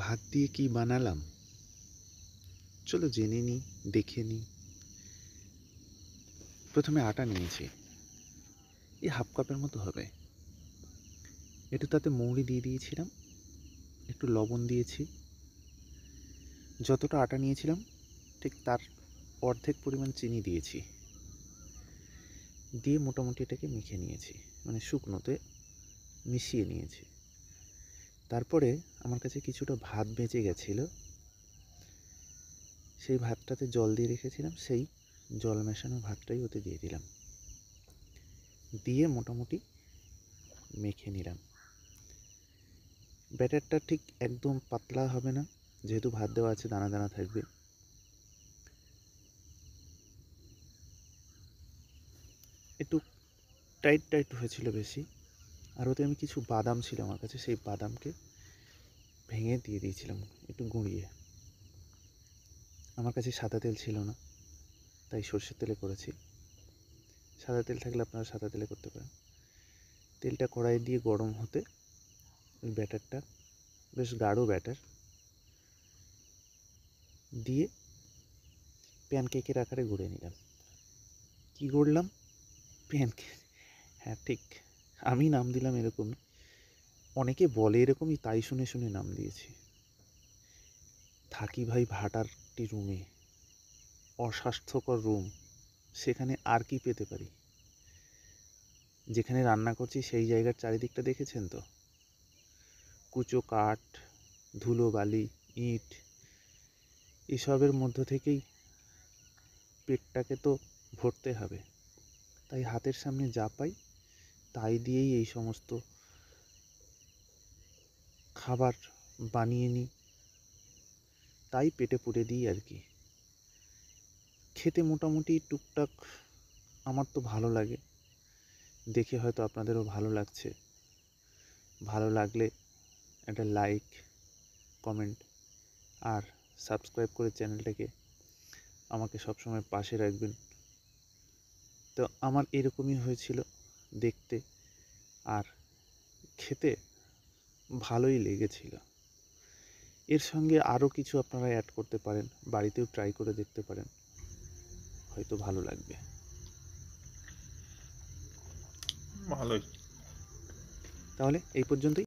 ভাত দিয়ে কি বানালাম চলো জেনে নিই, দেখে নিই। প্রথমে আটা নিয়েছি, এই হাফ কাপের মতো হবে। একটু তাতে মৌরি দিয়ে দিয়েছিলাম, একটু লবণ দিয়েছি। যতটা আটা নিয়েছিলাম ঠিক তার অর্ধেক পরিমাণ চিনি দিয়েছি, দিয়ে মোটামুটি এটাকে মেখে নিয়েছি, মানে শুকনোতে মিশিয়ে নিয়েছি। তারপরে আমার কাছে কিছুটা ভাত বেঁচে গেছিলো, সেই ভাতটাতে জল দিয়ে রেখেছিলাম, সেই জল মেশানো ভাতটাই ওতে দিয়ে দিলাম, দিয়ে মোটামুটি মেখে নিলাম। ব্যাটারটা ঠিক একদম পাতলা হবে না, যেহেতু ভাত দেওয়া আছে দানা দানা থাকবে। একটু টাইট টাইট হয়েছিল বেশি। আর ওতে আমি কিছু বাদাম ছিল আমার কাছে, সেই বাদামকে ভেঙে দিয়ে দিয়েছিলাম একটু গুঁড়িয়ে। আমার কাছে সাদা তেল ছিল না, তাই সর্ষের তেলে করেছি। সাদা তেল থাকলে আপনারা সাদা তেলে করতে পারেন। তেলটা কড়াই দিয়ে গরম হতে ওই ব্যাটারটা, বেশ গাঢ় ব্যাটার, দিয়ে প্যানকেকের আকারে গড়ে নিলাম। কি গড়লাম? প্যানকেক। হ্যাঁ ঠিক, আমি নাম দিলাম এরকমই, অনেকে বলে এরকমই, তাই শুনে শুনে নাম দিয়েছি। থাকি ভাই ভাটার একটি রুমে, অস্বাস্থ্যকর রুম, সেখানে আর কি পেতে পারি? যেখানে রান্না করছি সেই জায়গার চারিদিকটা দেখেছেন তো, কুচো কাঠ, ধুলো বালি, ইট, এসবের মধ্য থেকেই পেটটাকে তো ভরতে হবে। তাই হাতের সামনে যা পাই তাই দিয়েই এই সমস্ত খাবার বানিয়ে নিই, তাই পেটে পুরে দিই আর কি। খেতে মোটামুটি টুকটাক আমার তো ভালো লাগে, দেখে হয়তো আপনাদেরও ভালো লাগছে। ভালো লাগলে একটা লাইক, কমেন্ট আর সাবস্ক্রাইব করে চ্যানেলটাকে আমাকে সবসময় পাশে রাখবেন। তো আমার এরকমই হয়েছিল দেখতে, আর খেতে ভালোই লেগেছিল। এর সঙ্গে আরও কিছু আপনারা অ্যাড করতে পারেন, বাড়িতেও ট্রাই করে দেখতে পারেন, হয়তো ভালো লাগবে। ভালোই। তাহলে এই পর্যন্তই।